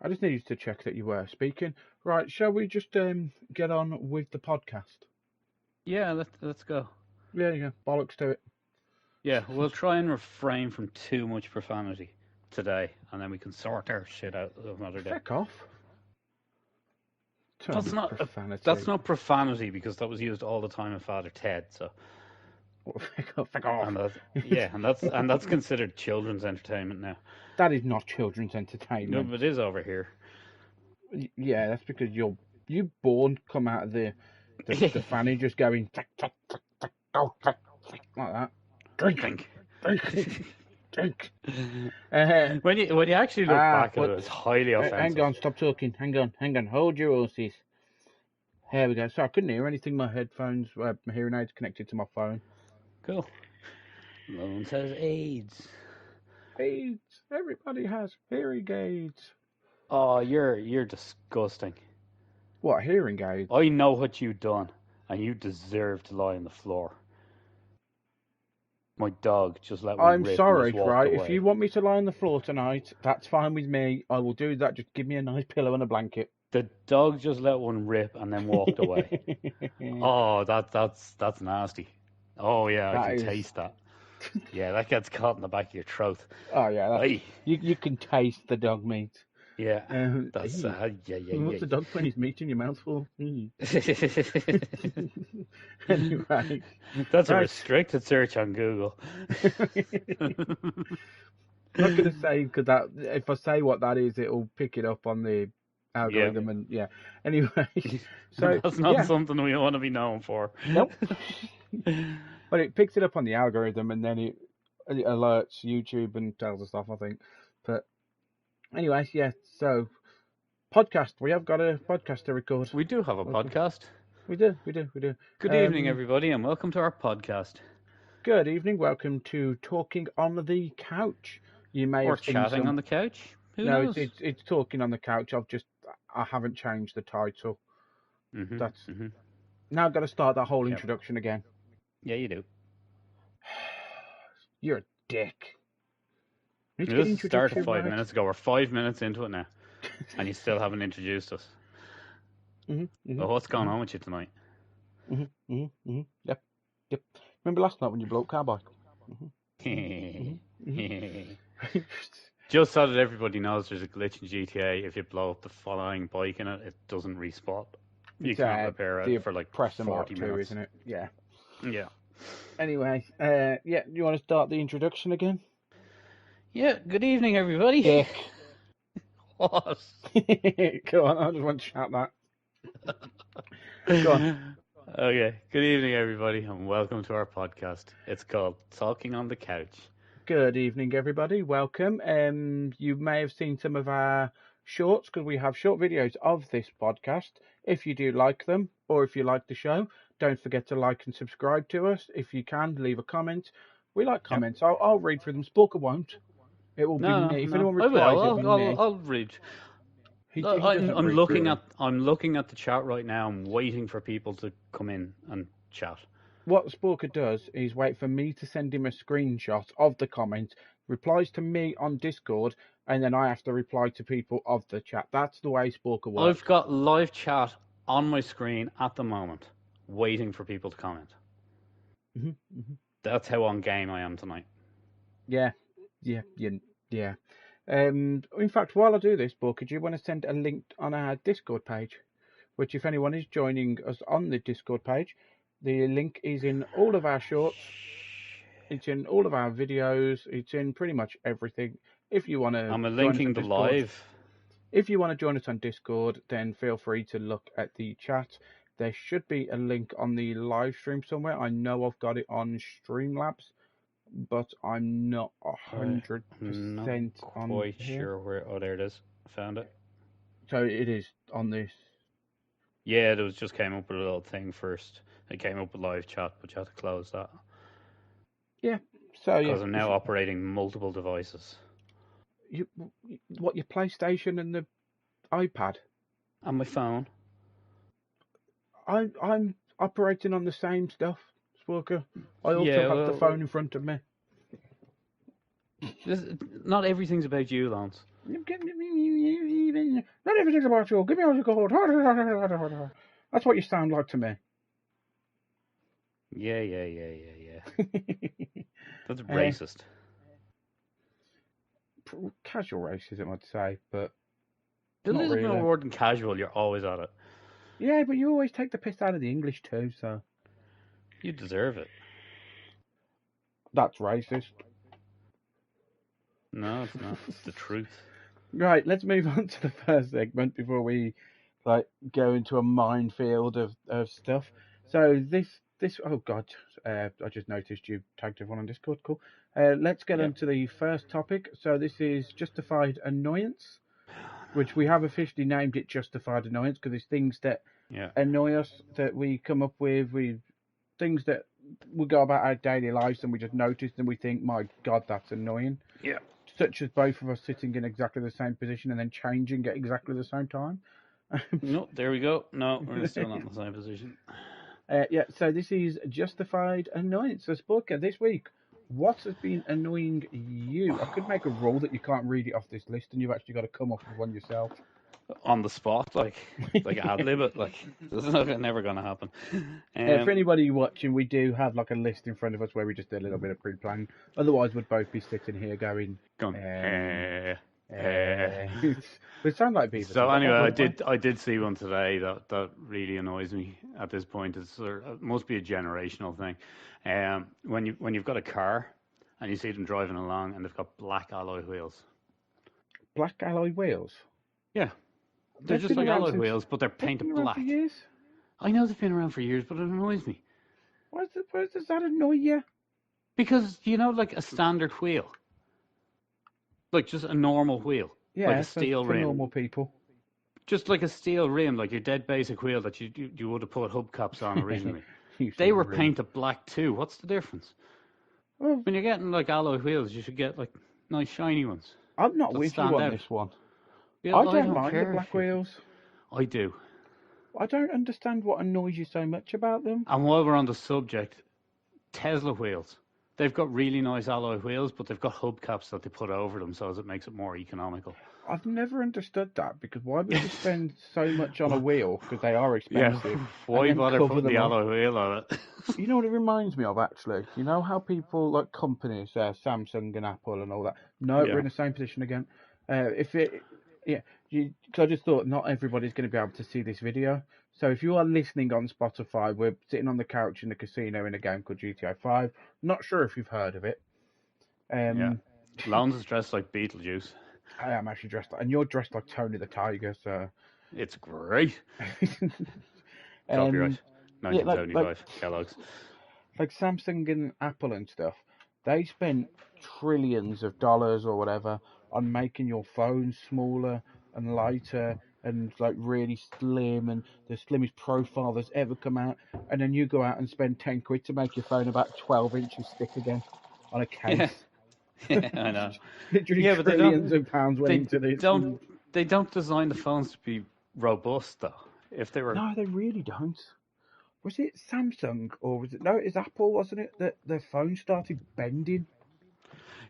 I just needed to check that you were speaking. Right, shall we just get on with the podcast? Yeah, let's go. Yeah, you go. Bollocks to it. Yeah, we'll try and refrain from too much profanity today, and then we can sort our shit out another day. Feck off. That's not profanity. that's not profanity because that was used all the time in Father Ted. So Feck off. And that's considered children's entertainment now. That is not children's No, entertainment. but it is over here. Yeah, that's because you born come out of the fanny just going like that. Drink. When you actually look back at it, it's highly offensive. Hang on, stop talking. Hang on. Hold your horses. Here we go. So I couldn't hear anything. My headphones, my hearing aids connected to my phone. Cool. Lone says AIDS. AIDS. Everybody has hearing aids. Oh, you're disgusting. What, hearing aids? I know what you've done, and you deserve to lie on the floor. My dog just let me I'm rip sorry, and just right? walked away. If you want me to lie on the floor tonight, that's fine with me. I will do that. Just give me a nice pillow and a blanket. The dog just let one rip and then walked away. Oh, that's nasty. Oh yeah, I can taste that. Yeah, that gets caught in the back of your throat. Oh yeah, you can taste the dog meat. Yeah, that's What's the dog putting his meat in your mouth for? Anyway, that's a restricted search on Google. I'm not going to say because that if I say what that is, it'll pick it up on the algorithm and yeah. Anyway, so that's not something we want to be known for. Nope. But it picks it up on the algorithm and then it alerts YouTube and tells us stuff, I think. But anyway, yeah. So podcast. We have got a podcast to record. We do have a podcast. We do. Good evening, everybody, and welcome to our podcast. Good evening. Welcome to Talking on the Couch. You may have seen chatting on the couch. Who knows? It's Talking on the Couch. I haven't changed the title. Now I've got to start that whole introduction again. Yeah, you do. You're a dick. You just started 5 minutes ago. We're 5 minutes into it now, and you still haven't introduced us. Well, what's going on with you tonight? Yep. Remember last night when you blew up Cowboy? Just so that everybody knows, there's a glitch in GTA. If you blow up the flying bike in it, it doesn't respawn. You can't repair it for like 40 minutes, isn't it? Yeah. Yeah. Anyway, you want to start the introduction again? Yeah. Good evening, everybody. Dick. What? Go on, I just want to shout that. Go on. Okay. Good evening, everybody, and welcome to our podcast. It's called Talking on the Couch. Good evening, everybody. Welcome. You may have seen some of our shorts because we have short videos of this podcast. If you do like them or if you like the show, don't forget to like and subscribe to us. If you can, leave a comment. We like comments. Yep. I'll read through them. Sporker won't. It will be me. If anyone replies, I'll read. I'm looking at the chat right now. I'm waiting for people to come in and chat. What Sporker does is wait for me to send him a screenshot of the comment, replies to me on Discord, and then I have to reply to people of the chat. That's the way Sporker works. I've got live chat on my screen at the moment, waiting for people to comment. That's how on game I am tonight. Yeah. In fact, while I do this, Sporker, do you want to send a link on our Discord page? Which, if anyone is joining us on the Discord page, the link is in all of our shorts. It's in all of our videos. It's in pretty much everything. If you want to, I'm linking the live. If you want to join us on Discord, then feel free to look at the chat. There should be a link on the live stream somewhere. I know I've got it on Streamlabs, but I'm not 100% quite sure where. Oh, there it is. I found it. So it is on this. Yeah, it just came up with a little thing first. It came up with live chat, but you have to close that. Yeah. So because I'm now operating multiple devices. Your PlayStation and the iPad and my phone. I'm operating on the same stuff, Sporker. I also have the phone in front of me. Not everything's about you, Lance. Not everything's about you. Give me all your gold. That's what you sound like to me. Yeah. That's racist. Casual racism, I'd say, but a not little bit really. more than casual. You're always at it. Yeah, but you always take the piss out of the English too, so You deserve it. that's racist. No, it's not. It's the truth. Right, let's move on to the first segment before we go into a minefield of stuff. So this oh god, I just noticed you tagged everyone on Discord. Cool. Let's get on to the first topic. So this is justified annoyance, which we have officially named it justified annoyance because it's things that annoy us that we come up with. Things that we go about our daily lives and we just notice and we think, my god, that's annoying. Yeah. Such as both of us sitting in exactly the same position and then changing at exactly the same time. No, there we go. No, we're still not in the same position. So this is justified annoyance. So, Sporker, this week, what has been annoying you? I could make a rule that you can't read it off this list and you've actually got to come up with one yourself. On the spot, like ad lib it, this is never gonna happen. For anybody watching, we do have like a list in front of us where we just do a little bit of pre-planning. Otherwise, we'd both be sitting here going. We sound like Beavis. So anyway, I did see one today that really annoys me at this point. It must be a generational thing. When you've got a car and you see them driving along and they've got black alloy wheels. Black alloy wheels. Yeah. They're just like alloy wheels, but they're painted black. I know they've been around for years, but it annoys me. Why does that annoy you? Because, like a standard wheel. Like just a normal wheel. Yeah, like a steel rim. Normal people. Just like a steel rim, like your dead basic wheel that you would have put hubcaps on originally. They were painted black too. What's the difference? Well, when you're getting like alloy wheels, you should get like nice shiny ones. I'm not with you on this one. I don't mind the black wheels. I do. I don't understand what annoys you so much about them. And while we're on the subject, Tesla wheels. They've got really nice alloy wheels, but they've got hubcaps that they put over them so as it makes it more economical. I've never understood that because why would you spend so much on a wheel? Because they are expensive. Yeah, why bother putting the alloy wheel on it? You know what it reminds me of, actually? You know how people, like companies, Samsung and Apple and all that? No, we're in the same position again. I just thought not everybody's going to be able to see this video. So if you are listening on Spotify, we're sitting on the couch in the casino in a game called GTA 5. Not sure if you've heard of it. Lance is dressed like Beetlejuice. I am actually dressed like, and you're dressed like Tony the Tiger, so... It's great. Copyright. 1975, Kellogg's. Like Samsung and Apple and stuff, they spent trillions of dollars or whatever on making your phone smaller and lighter and like really slim and the slimmest profile that's ever come out, and then you go out and spend 10 quid to make your phone about 12 inches thick again on a case. Yeah, I know. Literally trillions of pounds went into this. They don't design the phones to be robust though. If they were... No, they really don't. Was it Samsung or was it... No, it was Apple, wasn't it? That their phone started bending.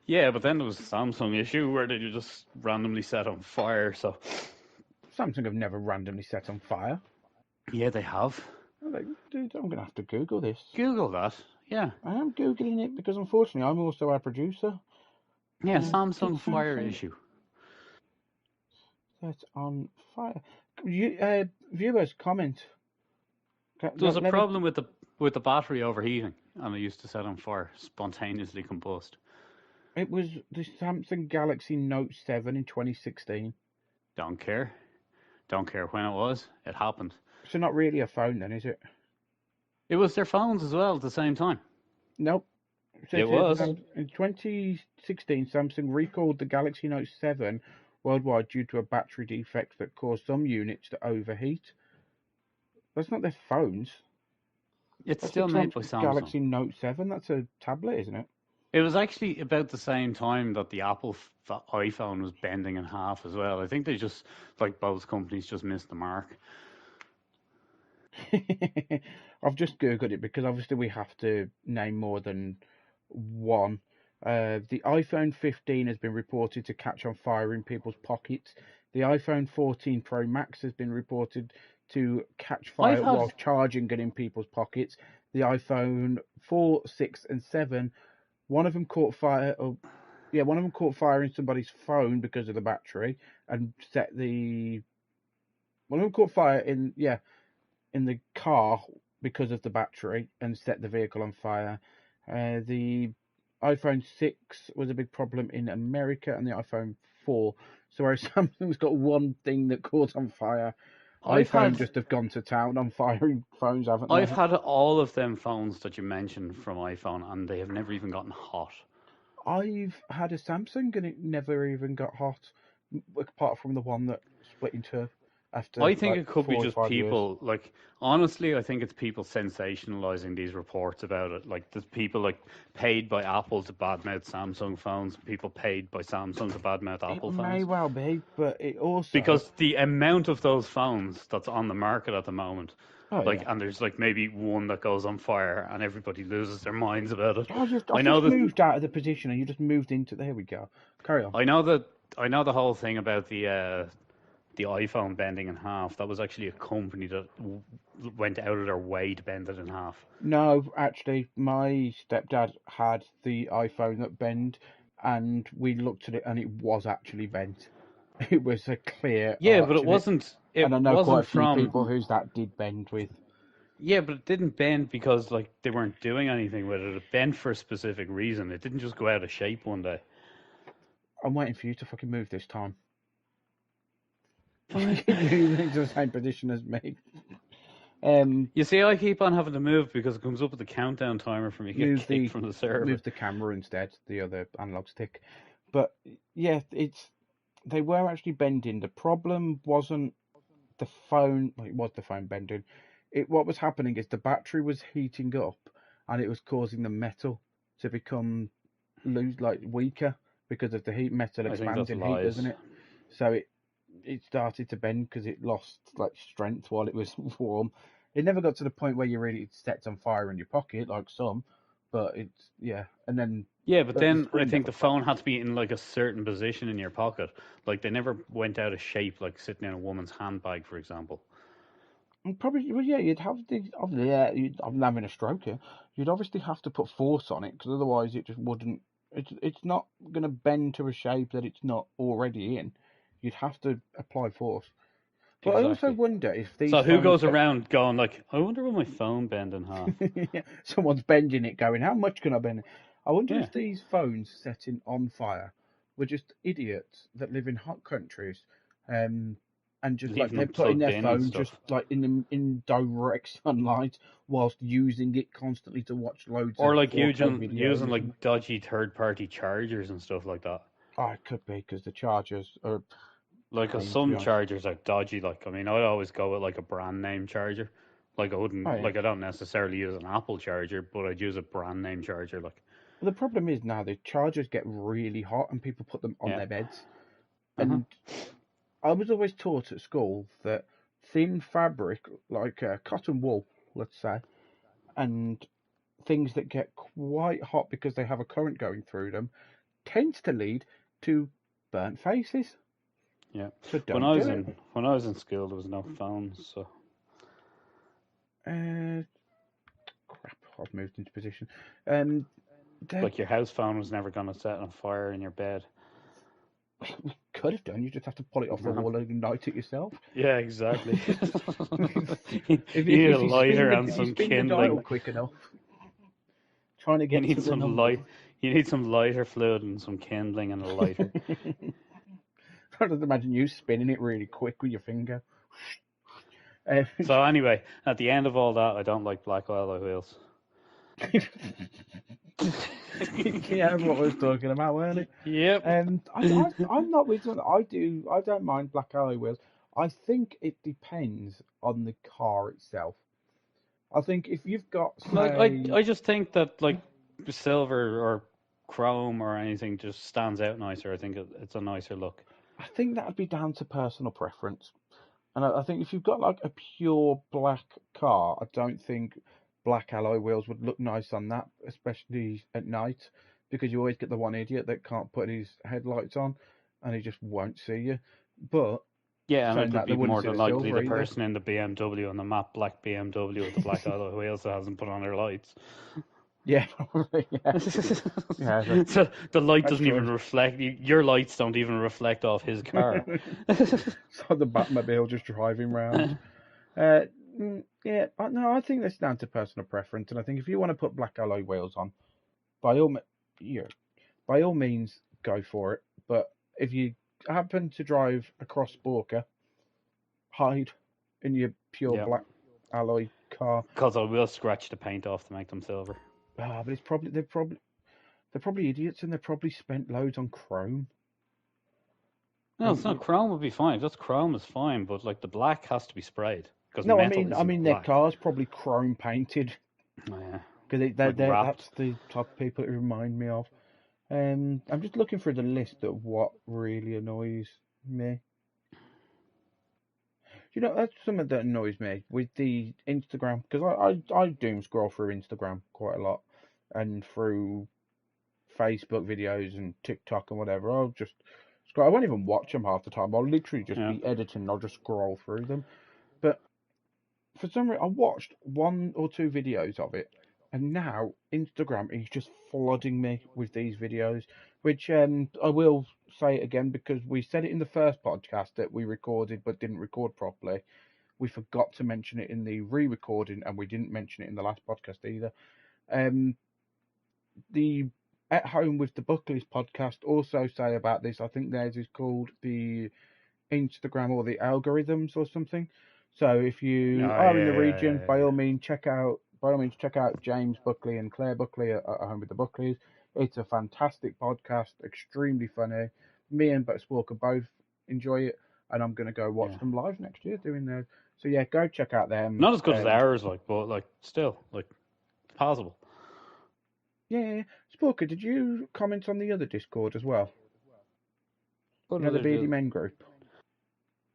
Yeah, but then there was a Samsung issue where they just randomly set on fire, so... Samsung have never randomly set on fire. Yeah, they have. Dude, I'm going to have to Google this. Google that, yeah. I am Googling it because unfortunately I'm also our producer. Yeah, Samsung fire issue. Set on fire. Viewers, comment. There's a problem with the battery overheating, and it used to set on fire, spontaneously combust. It was the Samsung Galaxy Note 7 in 2016. Don't care. Don't care when it was. It happened. So not really a phone then, is it? It was their phones as well at the same time. Nope. It was. In 2016, Samsung recalled the Galaxy Note 7 worldwide due to a battery defect that caused some units to overheat. That's not their phones. It's still made by Samsung. Galaxy Note 7, that's a tablet, isn't it? It was actually about the same time that the Apple iPhone was bending in half as well. I think they just, like both companies, just missed the mark. I've just Googled it because obviously we have to name more than one. The iPhone 15 has been reported to catch on fire in people's pockets. The iPhone 14 Pro Max has been reported to catch fire while charging and in people's pockets. The iPhone 4, 6, and 7, one of them caught fire. One of them caught fire in somebody's phone because of the battery, and one of them caught fire in the car because of the battery and set the vehicle on fire. The iPhone 6 was a big problem in America, and the iPhone 4. So whereas Samsung's got one thing that caught on fire, iPhone just have gone to town on firing phones, haven't they? I've had all of them phones that you mentioned from iPhone, and they have never even gotten hot. I've had a Samsung, and it never even got hot, apart from the one that split in two. I think it could be just people, honestly, I think it's people sensationalizing these reports about it. Like, there's people, paid by Apple to badmouth Samsung phones, people paid by Samsung to badmouth Apple phones. It may well be, but it also... Because the amount of those phones that's on the market at the moment, and there's, maybe one that goes on fire, and everybody loses their minds about it. I just moved out of the position, and you just moved into... There we go. Carry on. I know the whole thing about the iPhone bending in half. That was actually a company that went out of their way to bend it in half. No, actually, my stepdad had the iPhone that bent, and we looked at it, and it was actually bent. It was a clear... Yeah, but it wasn't... And I know quite a few people whose that did bend with. Yeah, but it didn't bend because they weren't doing anything with it. It bent for a specific reason. It didn't just go out of shape one day. I'm waiting for you to fucking move this time. Moving into the same position as me. You see, I keep on having to move because it comes up with the countdown timer for me to get kicked from the server. Move the camera instead, the other analog stick. But yeah, they were actually bending. The problem wasn't the phone. It was the phone bending. What was happening is the battery was heating up, and it was causing the metal to become weaker because of the heat. Metal expands in heat, doesn't it? So it started to bend because it lost strength while it was warm. It never got to the point where you really set on fire in your pocket like some, but and then but then I think the phone had to be in a certain position in your pocket. They never went out of shape, sitting in a woman's handbag, for example. Probably, you'd have I'm having a stroke here. You'd obviously have to put force on it because otherwise it just wouldn't. It's not going to bend to a shape that it's not already in. You'd have to apply force. But exactly. I also wonder if these... So who goes around going I wonder will my phone bend in half? Someone's bending it going, how much can I bend it? I wonder if these phones setting on fire were just idiots that live in hot countries and just they're putting their phone just in direct sunlight whilst using it constantly to watch loads or of using dodgy third-party chargers and stuff like that. Oh, it could be because the chargers are... some chargers are dodgy. I'd always go with a brand name charger. I wouldn't I don't necessarily use an Apple charger, but I'd use a brand name charger. The problem is now the chargers get really hot and people put them on their beds. And I was always taught at school that thin fabric, like cotton wool, let's say, and things that get quite hot because they have a current going through them, tends to lead to burnt faces. Yeah. So when I was in school, there was no phones, so. Crap! I've moved into position. Your house phone was never going to set on fire in your bed. Could have done. You just have to pull it off the wall and ignite it yourself. Yeah, exactly. You need a lighter and some kindling. Quick enough. Trying to get. You need some light. You need some lighter fluid and some kindling and a lighter. I just imagine you spinning it really quick with your finger. So anyway, at the end of all that, I don't like black alloy wheels. Yeah, what I was talking about, weren't it? Yep. I'm not with you. I don't mind black alloy wheels. I think it depends on the car itself. I think if you've got, I just think that silver or chrome or anything just stands out nicer. I think it's a nicer look. I think that would be down to personal preference. And I think if you've got a pure black car, I don't think black alloy wheels would look nice on that, especially at night. because you always get the one idiot that can't put his headlights on, and he just won't see you. But Yeah, and saying it'll that, they be wouldn't more see than the likely silver the either. person in the BMW, on the matte black BMW with the black alloy wheels that hasn't put on their lights. Yeah, probably. Yeah. So the light doesn't true. even reflect. Your lights don't even reflect off his car. So the Batmobile just driving round. Yeah, no, I think that's down to personal preference, and I think if you want to put black alloy wheels on, by all means, go for it. But if you happen to drive across Sporker, hide in your pure black alloy car. Because I will scratch the paint off to make them silver. But it's they're probably idiots, and they've probably spent loads on chrome. No, it's not. Chrome would be fine. Just chrome is fine, but like the black has to be sprayed. No, I mean their car's probably chrome painted. Oh, yeah. Because that's the type of people it remind me of. I'm just looking through the list of what really annoys me. That's something that annoys me with the Instagram, because I doom scroll through Instagram quite a lot, and through Facebook videos and TikTok and whatever. I'll just scroll. I won't even watch them half the time. I'll literally just be editing and I'll just scroll through them. But for some reason, I watched 1 or 2 videos of it, and now Instagram is just flooding me with these videos, which I will say it again, because we said it in the first podcast that we recorded but didn't record properly. We forgot to mention it in the re-recording, and we didn't mention it in the last podcast either. The At Home with the Buckleys podcast also say about this. I think theirs is called the Instagram or the algorithms or something. So if you are in the region, by all means check out James Buckley and Claire Buckley at Home with the Buckleys. It's a fantastic podcast, extremely funny. Me and Sporker both enjoy it, and I'm going to go watch them live next year doing theirs. So yeah, go check out them. Not as good as ours, but still possible. Yeah. Sporker, did you comment on the other Discord as well? The Beardy Men group.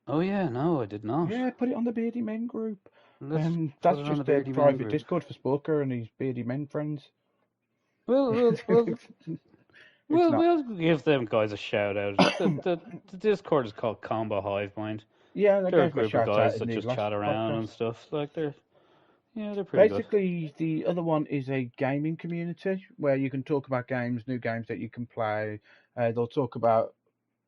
Oh yeah, no, I did not. Yeah, put it on the Beardy Men group. That's just a private Discord for Sporker and his Beardy Men friends. We'll give them guys a shout out. The Discord is called Combo Hivemind. Yeah, they're a group of guys that just chat around and stuff. They're pretty Basically, good. The other one is a gaming community where you can talk about games, new games that you can play. They'll talk about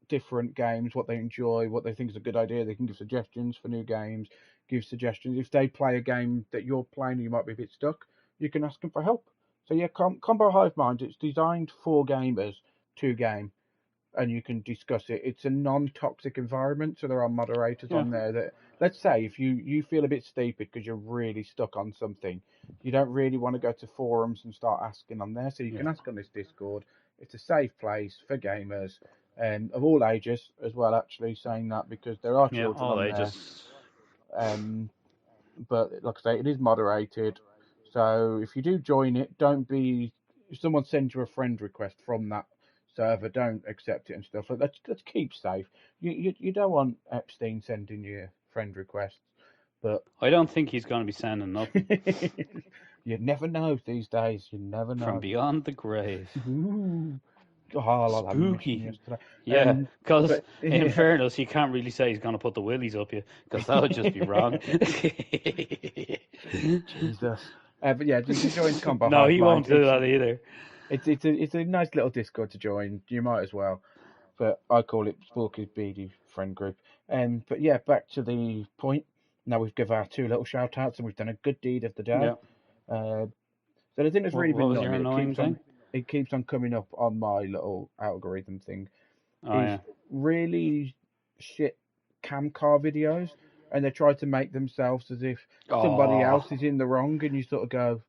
different games, what they enjoy, what they think is a good idea. They can give suggestions for new games, give suggestions. If they play a game that you're playing and you might be a bit stuck, you can ask them for help. So yeah, Combo Hivemind, it's designed for gamers to game, and you can discuss it. It's a non-toxic environment, so there are moderators on there that, let's say, if you feel a bit stupid because you're really stuck on something, you don't really want to go to forums and start asking on there, so you can ask on this Discord. It's a safe place for gamers, of all ages as well, actually, saying that, because there are children all on ages. there. But like I say, it is moderated, so if you do join it, if someone sends you a friend request from that server, don't accept it and stuff. Let's keep safe. You don't want Epstein sending you friend requests, but I don't think he's going to be sending nothing. You never know these days. You never know. From beyond the grave. Ooh. Oh, spooky. Yeah, because in fairness, you can't really say he's going to put the willies up you, because that would just be wrong. Jesus. But yeah, just join Combo. No, he won't do that either. It's a nice little Discord to join. You might as well. But I call it Sporky's Beardy friend group. But yeah, back to the point. Now we've given our 2 little shout outs and we've done a good deed of the day. Yeah. So the thing that's really been annoying, it keeps on coming up on my little algorithm thing. Is really shit cam car videos, and they try to make themselves as if somebody else is in the wrong, and you sort of go,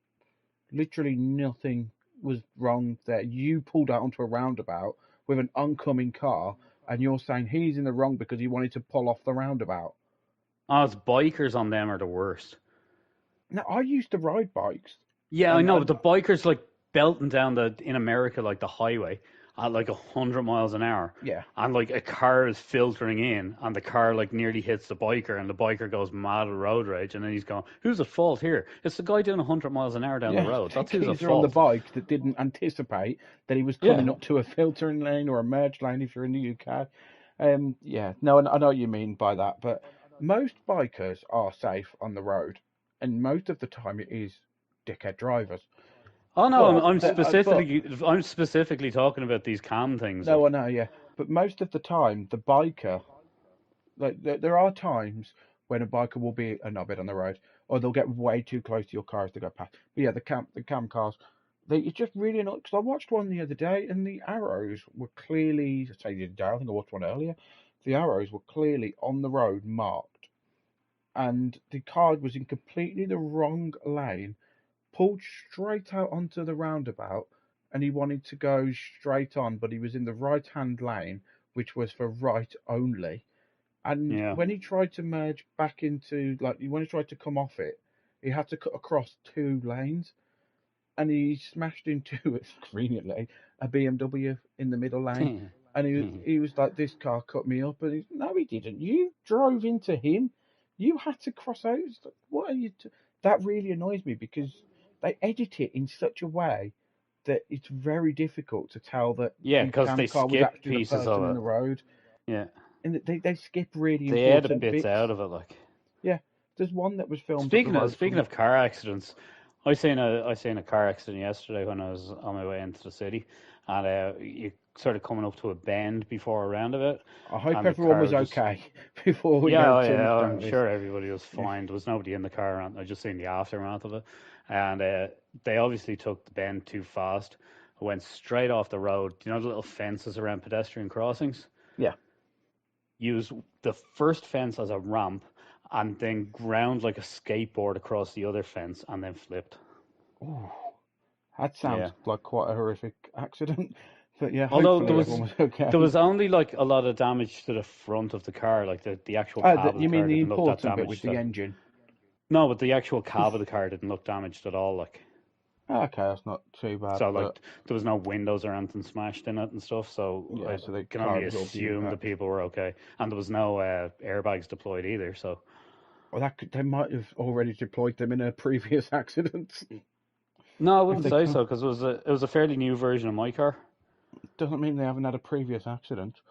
literally nothing was wrong there. You pulled out onto a roundabout with an oncoming car, and you're saying he's in the wrong because he wanted to pull off the roundabout. It's bikers on them are the worst. Now, I used to ride bikes. Yeah, I know, but the bikers, belting down in America, like the highway at like 100 miles an hour. Yeah. And like a car is filtering in, and the car like nearly hits the biker, and the biker goes mad at road rage, and then he's going, "Who's at fault here? It's the guy doing 100 miles an hour down the road. That's who's at Geezer on the fault." bike that didn't anticipate that he was coming up to a filtering lane or a merge lane if you're in the UK. No, I know what you mean by that, but most bikers are safe on the road, and most of the time it is dickhead drivers. Oh no, But I'm specifically talking about these cam things. No, I know, yeah. But most of the time, the biker, like there are times when a biker will be a knobhead on the road, or they'll get way too close to your car as they go past. But yeah, the cam cars, it's just really annoying because I watched one the other day and the arrows were clearly. I say the other day, I think I watched one earlier. The arrows were clearly on the road marked, and the car was in completely the wrong lane, pulled straight out onto the roundabout, and he wanted to go straight on, but he was in the right hand lane, which was for right only. And when he tried to merge back into, like, when he tried to come off it, he had to cut across 2 lanes, and he smashed into, conveniently, a BMW in the middle lane. And he was like, "This car cut me up," and no, he didn't. You drove into him. You had to cross out. Like, what are you? That really annoys me because they edit it in such a way that it's very difficult to tell that the cam car was actually the person in the road. Yeah. And they skip really they important add bits out of it, like. Yeah, there's one that was filmed. Speaking of car accidents, I seen a car accident yesterday when I was on my way into the city, and you sort of coming up to a bend before a roundabout. I hope everyone was okay before we Yeah, go too much I'm sure everybody was fine. There was nobody in the car. I just seen the aftermath of it, and they obviously took the bend too fast. I went straight off the road. You know the little fences around pedestrian crossings? Yeah. Use the first fence as a ramp, and then ground like a skateboard across the other fence, and then flipped. Oh, that sounds like quite a horrific accident. But yeah, although everyone was okay. There was only like a lot of damage to the front of the car, like the actual cab of the car. You mean the didn't look that important bit damaged. with the engine? No, but the actual cab of the car didn't look damaged at all. Like. Okay, that's not too bad. So like there was no windows or anything smashed in it and stuff. So so they can only assume the people were okay, and there was no airbags deployed either. So. Well, they might have already deployed them in a previous accident. No, I wouldn't say so because it was a fairly new version of my car. Doesn't mean they haven't had a previous accident.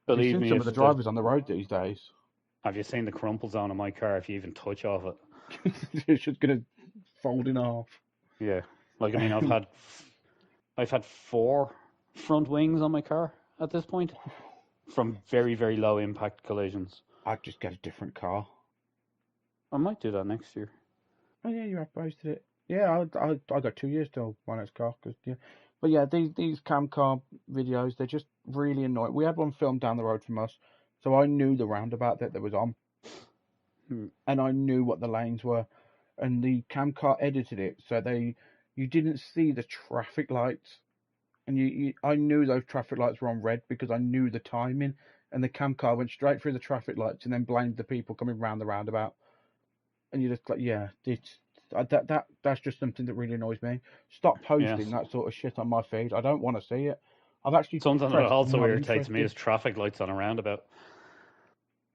Believe me, some of the drivers on the road these days. Have you seen the crumple zone on my car? If you even touch off it, it's just gonna fold in half. Yeah, like I mean, I've had 4 front wings on my car at this point from very, very low impact collisions. I'd just get a different car. I might do that next year. Oh yeah, you have posted it. Yeah, I got 2 years till my next car. But yeah, these cam car videos, they're just really annoying. We had one filmed down the road from us, so I knew the roundabout that was on, and I knew what the lanes were, and the cam car edited it so you didn't see the traffic lights, and I knew those traffic lights were on red because I knew the timing, and the cam car went straight through the traffic lights and then blamed the people coming round the roundabout, and you're just like, yeah, that's just something that really annoys me. Stop posting that sort of shit on my feed. I don't want to see it. I've actually something that also irritates me is traffic lights on a roundabout.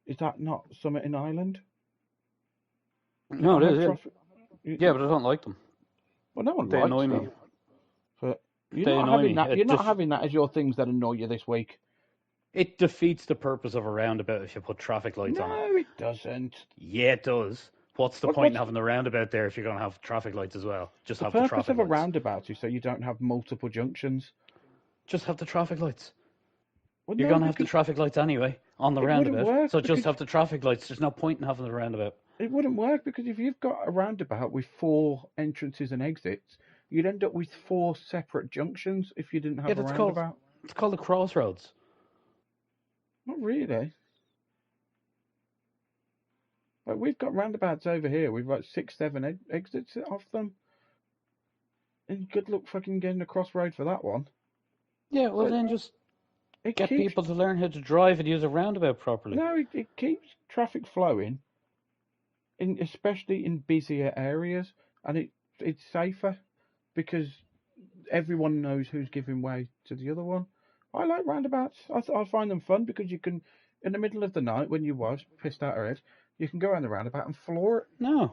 Is that not Summit in Ireland? No, it is. Yeah, but I don't like them. Well, no one likes them. They annoy me. But you're not having that as your things that annoy you this week. It defeats the purpose of a roundabout if you put traffic lights on it. No, it doesn't. Yeah, it does. What's the point in having the roundabout there if you're going to have traffic lights as well? Just have the traffic lights. The purpose of a roundabout is so you don't have multiple junctions. Just have the traffic lights. Well, you're going to have the traffic lights anyway on the roundabout. So just have the traffic lights. There's no point in having the roundabout. It wouldn't work because if you've got a roundabout with 4 entrances and exits, you'd end up with 4 separate junctions if you didn't have a roundabout. It's called a crossroads. Not really. Like we've got roundabouts over here. We've got 6, 7 exits off them. And good luck fucking getting a crossroad for that one. Yeah, well then just get people to learn how to drive and use a roundabout properly. No, it keeps traffic flowing, especially in busier areas, and it's safer because everyone knows who's giving way to the other one. I like roundabouts. I find them fun because you can, in the middle of the night when your wife's pissed out her head, you can go around the roundabout and floor it. No.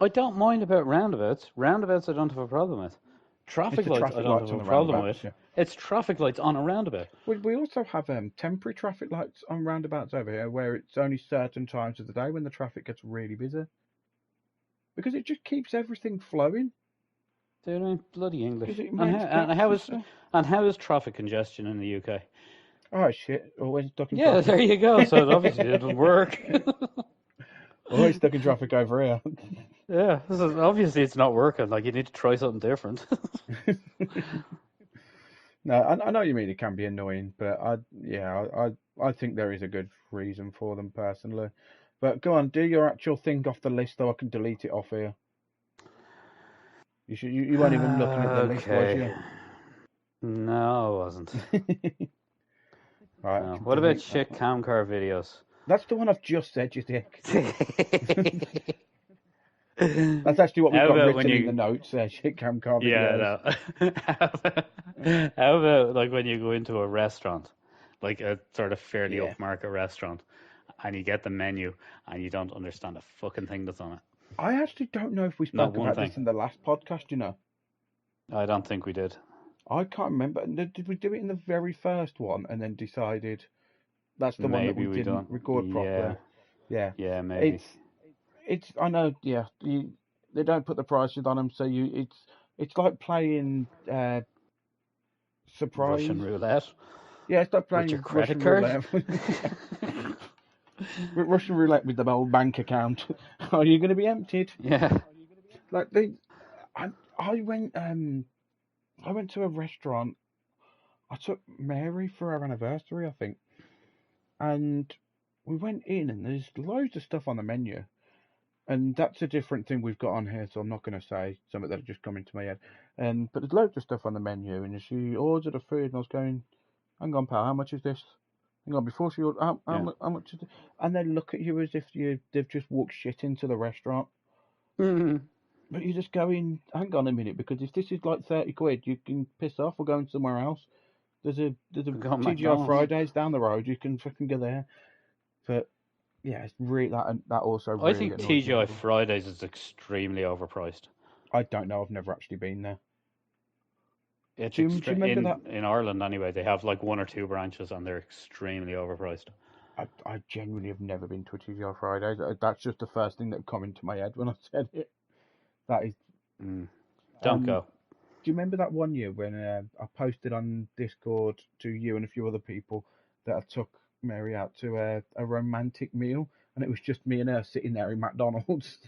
I don't mind about roundabouts. Roundabouts I don't have a problem with. Traffic lights I don't have a problem with. Yeah. It's traffic lights on a roundabout. We also have temporary traffic lights on roundabouts over here where it's only certain times of the day when the traffic gets really busy. Because it just keeps everything flowing. Dude, I mean, bloody English. And how is traffic congestion in the UK? Oh shit! Always stuck in traffic. Yeah, there you go. So it obviously didn't work. Always stuck in traffic over here. Yeah, obviously it's not working. Like, you need to try something different. No, I know you mean it can be annoying, but I think there is a good reason for them personally. But go on, do your actual thing off the list, so I can delete it off here. You weren't even looking at the list, was you? No, I wasn't. Right. No. What about shit camcar videos? That's the one I've just said, you dick. That's actually what we've got written in the notes. Shit camcar videos. Yeah, no. How about like when you go into a restaurant, like a sort of fairly upmarket restaurant, and you get the menu and you don't understand a fucking thing that's on it? I actually don't know if we spoke about this in the last podcast, you know. I don't think we did. I can't remember. Did we do it in the very first one and then decided that's the one that we didn't record properly? Yeah. Yeah, maybe. It's I know, yeah. They don't put the prices on them, so it's like playing surprise Russian roulette. Yeah, it's like playing with your credit card. Russian roulette with the old bank account. Are you going to be emptied? Yeah. Like I went to a restaurant. I took Mary for her anniversary, I think, and we went in, and there's loads of stuff on the menu, and that's a different thing we've got on here. So I'm not going to say something that just come into my head. But there's loads of stuff on the menu, and she ordered the food, and I was going, "Hang on, pal, how much is this?" Hang on, before she ordered, how much is it? And they look at you as if they've just walked shit into the restaurant. Mm-hmm. But you're just going, hang on a minute, because if this is like 30 quid, you can piss off or go somewhere else. There's a TGI Fridays down the road. You can fucking go there. But yeah, it's really that also. Really I think TGI Fridays is extremely overpriced. I don't know. I've never actually been there. Do you remember that? In Ireland, anyway, they have like 1 or 2 branches, and they're extremely overpriced. I genuinely have never been to a TGI Fridays. That's just the first thing that come into my head when I said it. That is. Don't go. Do you remember that one year when I posted on Discord to you and a few other people that I took Mary out to a romantic meal, and it was just me and her sitting there in McDonald's?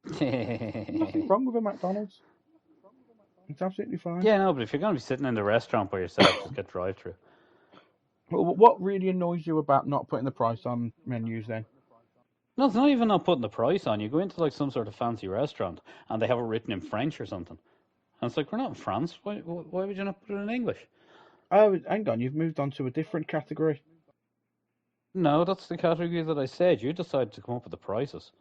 Nothing wrong with a McDonald's. It's absolutely fine. Yeah, no, but if you're going to be sitting in the restaurant by yourself, just get drive-through. Well, what really annoys you about not putting the price on menus then? No, it's not even not putting the price on. You go into like some sort of fancy restaurant and they have it written in French or something. And it's like, we're not in France. Why would you not put it in English? Oh, hang on. You've moved on to a different category. No, that's the category that I said. You decided to come up with the prices.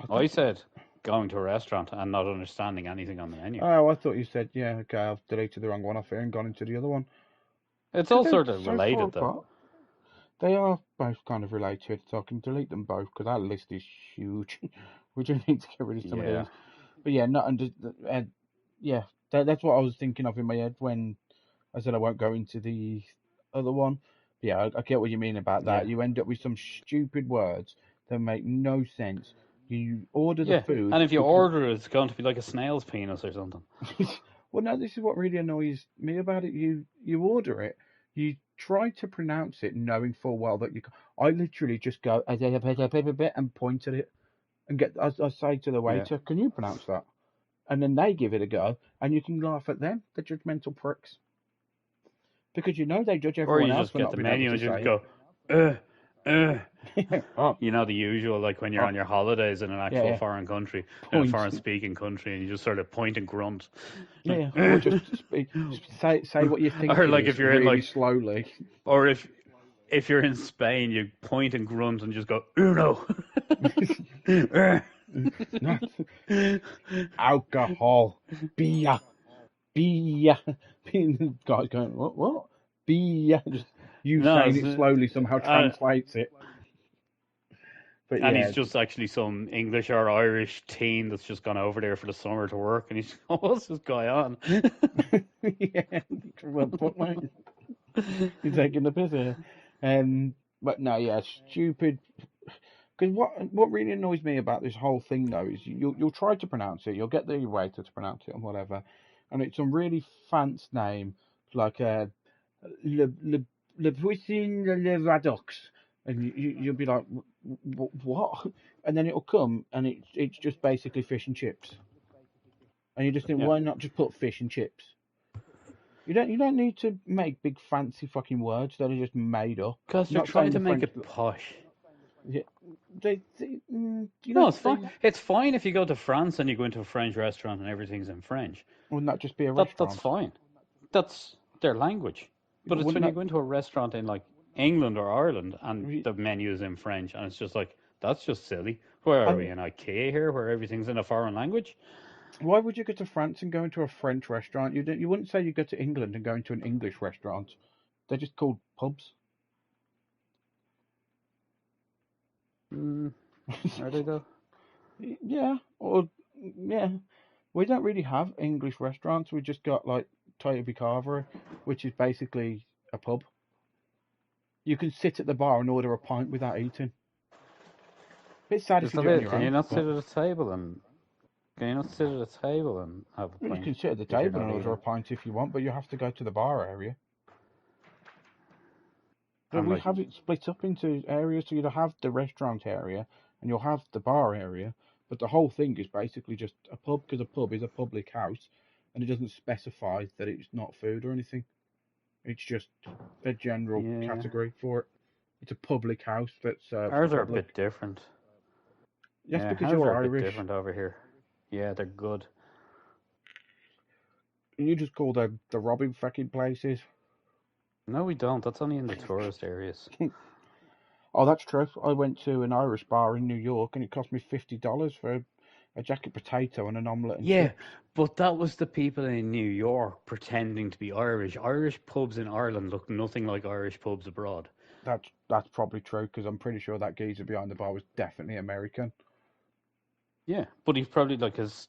I said going to a restaurant and not understanding anything on the menu. Oh, I thought you said, yeah, okay, I've deleted the wrong one off here and gone into the other one. It's all sort of related, though. They are both kind of related, so I can delete them both because our list is huge. We do need to get rid of some of these. But yeah, that's what I was thinking of in my head when I said I won't go into the other one. But yeah, I get what you mean about that. Yeah. You end up with some stupid words that make no sense. You order the food, and if you order it, it's going to be like a snail's penis or something. Well, no, this is what really annoys me about it. You order it, you try to pronounce it, knowing full well that you. I literally just go and point at it, and I say to the waiter, "Can you pronounce that?" And then they give it a go, and you can laugh at them, the judgmental pricks, because you know they judge everyone else. Or you just get the menu and just go, You know, the usual, like when you're on your holidays in an actual foreign country, in a foreign speaking country, and you just sort of point and grunt. Yeah, or just say what you think. Or like if you're really in like slowly. Or if you're in Spain, you point and grunt and just go uno. Alcohol, beer. Guys going, what? Beer. Just you No, saying it slowly somehow translates it. But and yeah, he's just actually some English or Irish teen that's just gone over there for the summer to work, and he's what's this guy on? yeah, well put, mate. You're taking the piss here. But no, yeah, stupid. Because what really annoys me about this whole thing though is you'll try to pronounce it, you'll get the waiter to pronounce it and whatever, and it's some really fancy name like Le Voisin Le Radox, and you'll be like, what? And then it'll come and it's just basically fish and chips, and you just think, Yeah. why not just put fish and chips? You don't need to make big fancy fucking words that are just made up. Because they're trying to make it posh. Yeah, No, it's fine. It's fine if you go to France and you go into a French restaurant and everything's in French. Wouldn't that just be a restaurant? That's fine. That's their language. But it's when you go into a restaurant in like England or Ireland and the menu is in French and it's just like, that's just silly. Where are we in IKEA here where everything's in a foreign language? Why would you go to France and go into a French restaurant? You wouldn't say you go to England and go into an English restaurant. They're just called pubs. Are they though? Yeah, we don't really have English restaurants. We just got like Toby Carver, which is basically a pub. You can sit at the bar and order a pint without eating. Bit sad if you do it on your own. Can you not sit at a table and have a pint? You can sit at the table and order a pint if you want, but you have to go to the bar area. But we have it split up into areas, so you'll have the restaurant area and you'll have the bar area, but the whole thing is basically just a pub, because a pub is a public house, and it doesn't specify that it's not food or anything. It's just a general category for it. It's a public house that's ours are a bit different. Yes, because you're Irish. A bit different over here. Yeah, they're good. You just call them the robbing fucking places. No, we don't. That's only in the tourist areas. Oh, that's true. I went to an Irish bar in New York and it cost me $50 for a jacket potato and an omelette and chips. But that was the people in New York pretending to be Irish. Irish pubs in Ireland look nothing like Irish pubs abroad. That's probably true, because I'm pretty sure that geezer behind the bar was definitely American. Yeah, but he's probably like his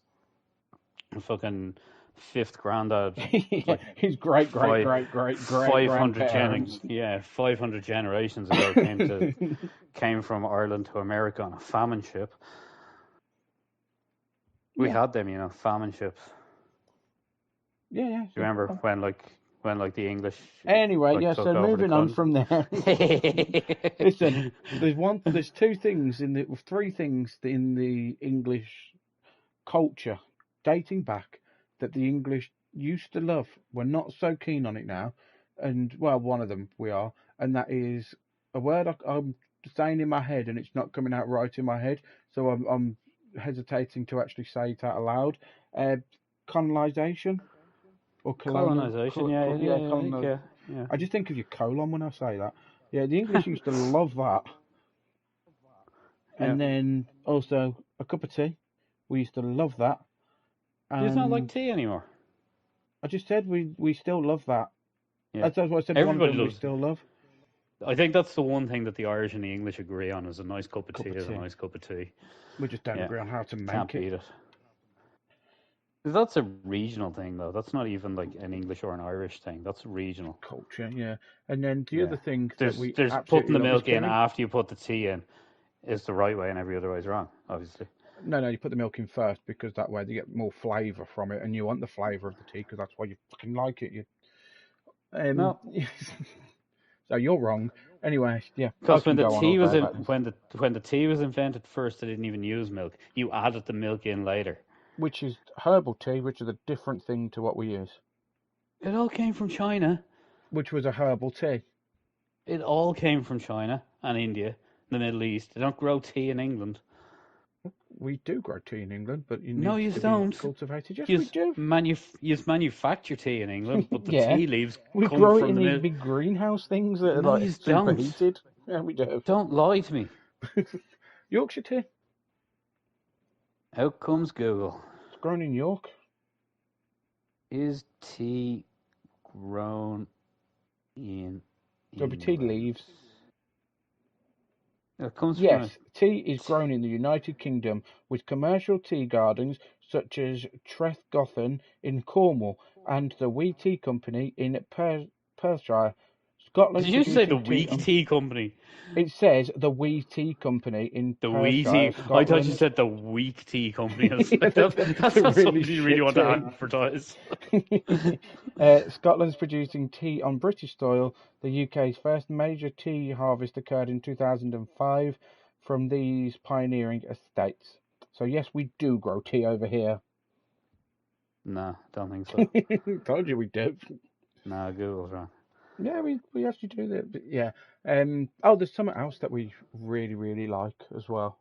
fucking fifth granddad. Like his great 500 generations ago came from Ireland to America on a famine ship. We had them, famine ships. Yeah. Do you remember when the English? Anyway, so moving on from there. Listen, there's three things in the English culture dating back that the English used to love. We're not so keen on it now, and well, one of them we are, and that is a word I'm saying in my head, and it's not coming out right in my head, so I'm hesitating to actually say it out aloud. Colonization. Or colonization, yeah. I just think of your colon when I say that. Yeah, the English used to love that. And then also a cup of tea. We used to love that. Do you not like tea anymore? I just said we still love that. Yeah. That's what I said. Everybody loves. We still love. I think that's the one thing that the Irish and the English agree on: is a nice cup of tea is a nice cup of tea. We just don't agree on how to make Can't beat it. That's a regional thing, though. That's not even like an English or an Irish thing. That's regional culture, yeah. And then the other thing there's putting the milk in after you put the tea in is the right way, and every other way is wrong, obviously. No, you put the milk in first, because that way they get more flavour from it, and you want the flavour of the tea, because that's why you fucking like it. No. So you're wrong. Anyway, yeah. Because when the tea was invented first, they didn't even use milk. You added the milk in later. Which is herbal tea, which is a different thing to what we use. It all came from China. Which was a herbal tea. It all came from China and India, the Middle East. They don't grow tea in England. We do grow tea in England, but you don't. Cultivated. Yes, we do. You manufacture tea in England, but the tea leaves we come grow it from in the these big greenhouse things that are like superheated. Yeah, we do. Don't lie to me. Yorkshire tea. Out comes Google. It's grown in York. Is tea grown in There'll be tea England? leaves. It comes from Yes, tea is grown in the United Kingdom with commercial tea gardens such as Trethgothan in Cornwall and the Wee Tea Company in Perthshire. Scotland's Did you say the producing tea Weak Tea Company? It says the Wee Tea Company in The Wee Perthshire, Tea. I thought you Scotland. said the Weak Tea Company. I was Yeah, like, that's the not really something you really shit want to tea. advertise. Scotland's producing tea on British soil. The UK's first major tea harvest occurred in 2005 from these pioneering estates. So yes, we do grow tea over here. No, don't think so. Told you we do. No, Google's wrong. Yeah, we actually do that. But yeah. Oh, there's something else that we really, really like as well.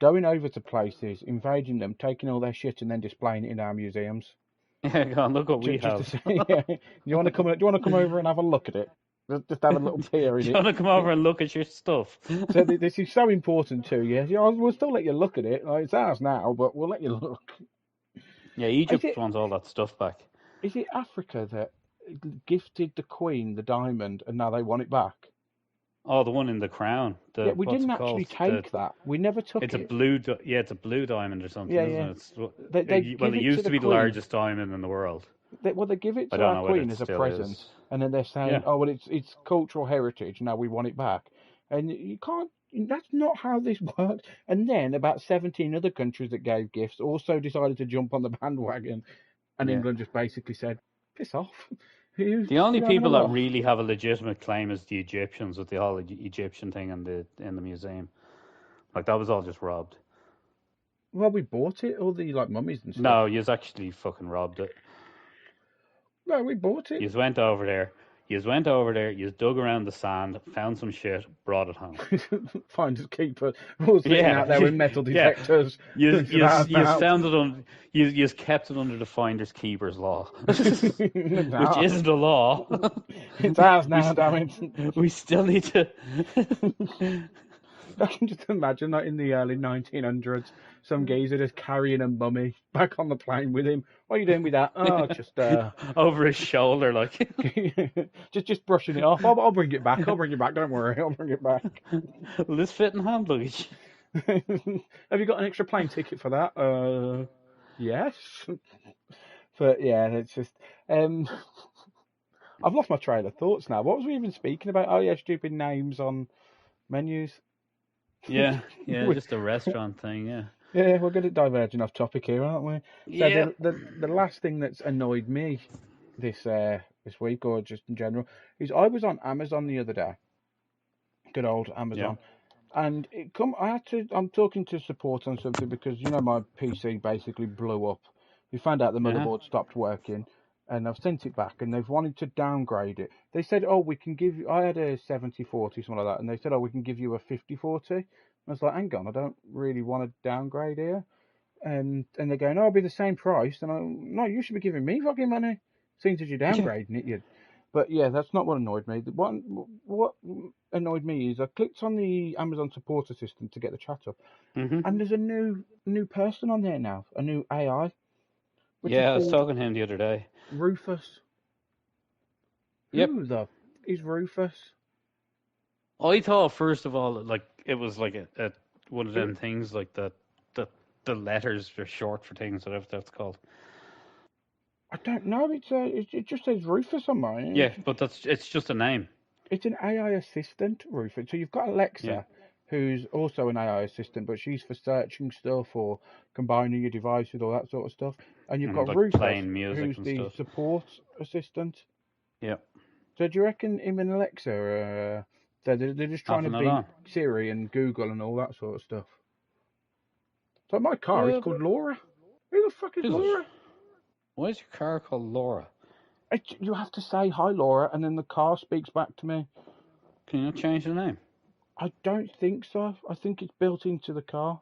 Going over to places, invading them, taking all their shit, and then displaying it in our museums. Yeah, go on, look what we Just to have. say, yeah. You want to come? Do you want to come over and have a look at it? Just have a little peer Do in you it. want to come over and look at your stuff? So this is so important to you. We'll still let you look at it. Like, it's ours now, but we'll let you look. Yeah, Is Egypt it wants all that stuff back. is it Africa that gifted the Queen the diamond, and now they want it back? Oh, the one in the crown. Yeah, The we what's didn't it actually called? The take that. We never took it's a it. blue. Yeah, it's a blue diamond or something, Yeah, isn't yeah. it? They Well, give it it to used the to be the Queen. largest diamond in the world. They give it I to don't our know whether Queen it as a still present, is. and then they're saying, Yeah. "Oh, well, it's cultural heritage. Now we want it back." And you can't. That's not how this works. And then about 17 other countries that gave gifts also decided to jump on the bandwagon, and Yeah. England just basically said, "Piss off." The only You're having a people that laugh. really have a legitimate claim is the Egyptians with the whole Egyptian thing in the museum. Like that was all just robbed. Well, we bought it, all the like mummies and stuff. No, you's actually fucking robbed it. No, we bought it. Yous went over there. Yous went over there. Yous dug around the sand, found some shit, brought it home. Finders keepers. We're all sitting Yeah, out there with metal yeah. detectors. Yous, It's yous, ours yous now. found it on. Yous kept it under the finders keepers law, which Nah, isn't a law. it's ours we now, damn it. we still need to. I can just imagine that in the early 1900s, some geezer just carrying a mummy back on the plane with him. What are you doing with that? Oh, just over his shoulder, like. just brushing it off. I'll bring it back. I'll bring it back. Don't worry. I'll bring it back. Will this fit in hand luggage? Have you got an extra plane ticket for that? Yes. But yeah, it's just I've lost my train of thoughts now. What was we even speaking about? Oh yeah, stupid names on menus. Yeah, just a restaurant thing, yeah. Yeah, we're good at diverging off topic here, aren't we? Yeah. So the last thing that's annoyed me this week, or just in general, is I was on Amazon the other day. Good old Amazon. And I'm talking to support on something because my PC basically blew up. We found out the motherboard stopped working, and I've sent it back, and they've wanted to downgrade it. They said, "Oh, we can give you." I had a 7040, something like that, and they said, "Oh, we can give you a 5040." I was like, "Hang on, I don't really want to downgrade here." And they're going, "Oh, it'll be the same price." And I'm, "No, you should be giving me fucking money. Seems as you're downgrading it, you." But yeah, that's not what annoyed me. What annoyed me is I clicked on the Amazon support assistant to get the chat up, and there's a new person on there now, a new AI. Which Yeah, is I was called talking to him the other day. Rufus. Yep. Who the is Rufus? I thought first of all, like it was like a one of them things, like the letters are short for things, whatever that's called. I don't know. It just says Rufus on mine. Yeah, but it's just a name. It's an AI assistant, Rufus. So you've got Alexa, who's also an AI assistant, but she's for searching stuff or combining your device with all that sort of stuff. And you've got like Rufus, playing music who's and the stuff. support assistant. Yeah. So do you reckon him and Alexa they're just trying to beat Siri and Google and all that sort of stuff? So my car is called Laura. Who the fuck is Laura? Why is your car called Laura? You have to say hi, Laura, and then the car speaks back to me. Can you not change the name? I don't think so. I think it's built into the car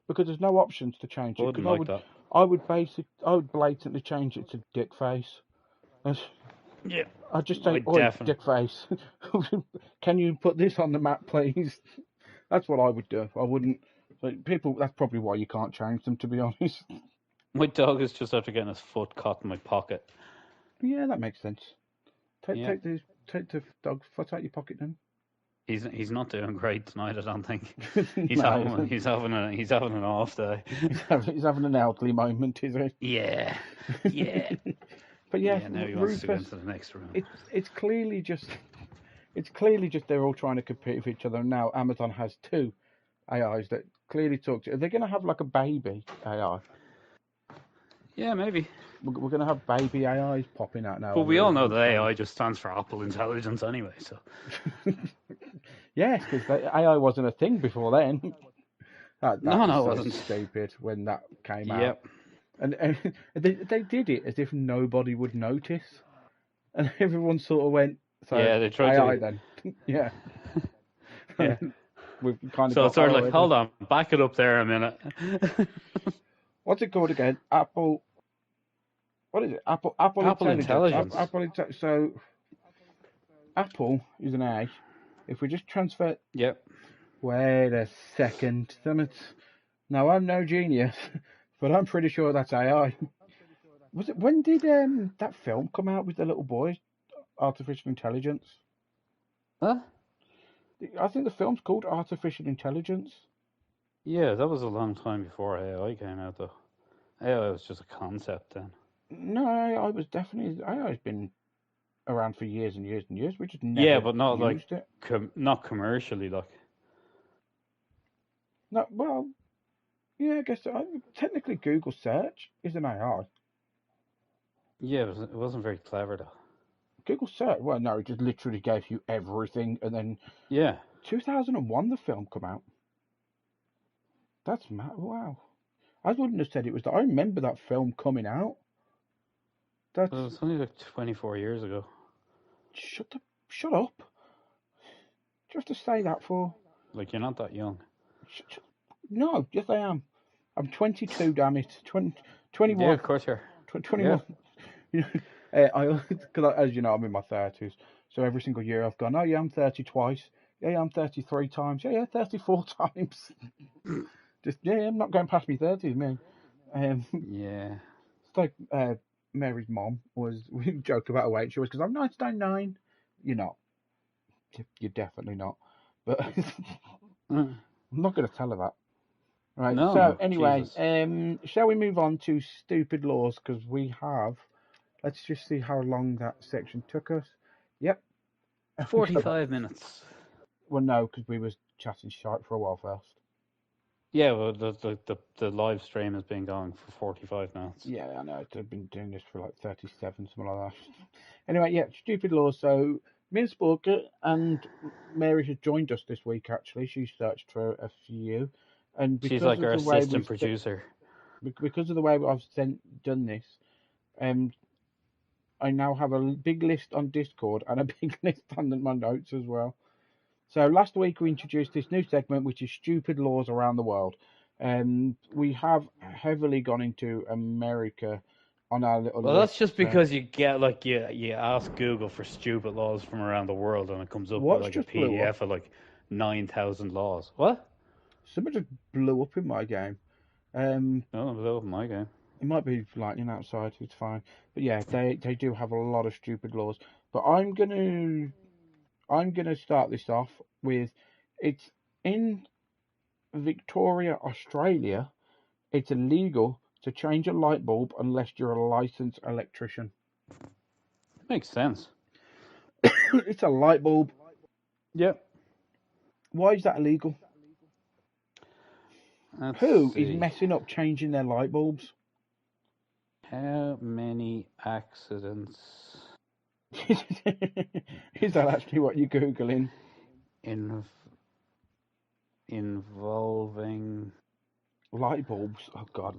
because there's no options to change it. I would blatantly change it to Dickface. Yeah. I'd just say, "Oi, Dickface, can you put this on the map, please?" That's what I would do. I wouldn't Like people, that's probably why you can't change them, to be honest. My dog is just after getting his foot caught in my pocket. Yeah, that makes sense. Take the dog foot out your pocket then. He's not doing great tonight, I don't think. He's No, having an off day. he's having an elderly moment, is he? Yeah. But yes, Yeah, now he wants Rufus, to go into the next room. It's clearly just they're all trying to compete with each other. Now Amazon has two AIs that clearly talk to. Are they going to have like a baby AI? Yeah, maybe. We're going to have baby AIs popping out now. But we all know that AI just stands for Apple Intelligence anyway, so. Yes, because AI wasn't a thing before then. That No, was it so wasn't. stupid when that came out. Yep. And they did it as if nobody would notice. And everyone sort of went, so Yeah, they tried AI to. then. Yeah. Yeah. We've kind of So got it's sort of like, already. hold on, back it up there a minute. What's it called again? Apple. What is it? Apple Intelligence. So Apple is an A. If we just transfer. Yep. Wait a second. Now I'm no genius, but I'm pretty sure that's AI. Was it? When did that film come out with the little boy, Artificial Intelligence? Huh? I think the film's called Artificial Intelligence. Yeah, that was a long time before AI came out, though. AI was just a concept then. No, AI's been around for years and years and years. We just never but not used like it. not commercially, like. No, well, yeah, I guess technically Google search is an AI. Yeah, it wasn't very clever though. Google search. Well, no, it just literally gave you everything, and then 2001 the film come out. That's mad. Wow. I wouldn't have said it was that. I remember that film coming out. It was only like 24 years ago. Shut up. Do you have to say that for? Like, you're not that young. No, yes I am. I'm 22, damn it. 21. Yeah, of course you're. 21. Yeah. Because as you know, I'm in my 30s. So every single year I've gone, oh yeah, I'm 30 twice. Yeah, I'm 33 times. Yeah, 34 times. I'm not going past me 30s, man. Yeah. It's like Mary's mom we joke about her weight. She was, because I'm 9 You're not. You're definitely not. But I'm not going to tell her that. Right. No, so anyway, Jesus. Shall we move on to stupid laws? Because we have. Let's just see how long that section took us. Yep. 45 minutes. Well, no, because we was chatting shite for a while first. Yeah, well, the live stream has been going for 45 minutes. Yeah, I know. I've been doing this for like 37, something like that. Anyway, yeah, stupid laws. So, me and Sporker and Mary has joined us this week, actually. She searched for a few. And she's like our assistant producer. Because of the way I've done this, I now have a big list on Discord and a big list on my notes as well. So last week we introduced this new segment, which is stupid laws around the world. We have heavily gone into America on our little list. Well, that's just because you get like you ask Google for stupid laws from around the world, and it comes up with like a PDF of like 9,000 laws. What? Something just blew up in my game. No, it blew up in my game. It might be lightning outside. It's fine. But yeah, they do have a lot of stupid laws. But I'm gonna start this off with, it's in Victoria, Australia. It's illegal to change a light bulb unless you're a licensed electrician. Makes sense. It's a light bulb. Yep. Why is that illegal? Who is messing up changing their light bulbs? How many accidents? Is that actually what you're Googling? Involving light bulbs. Oh God,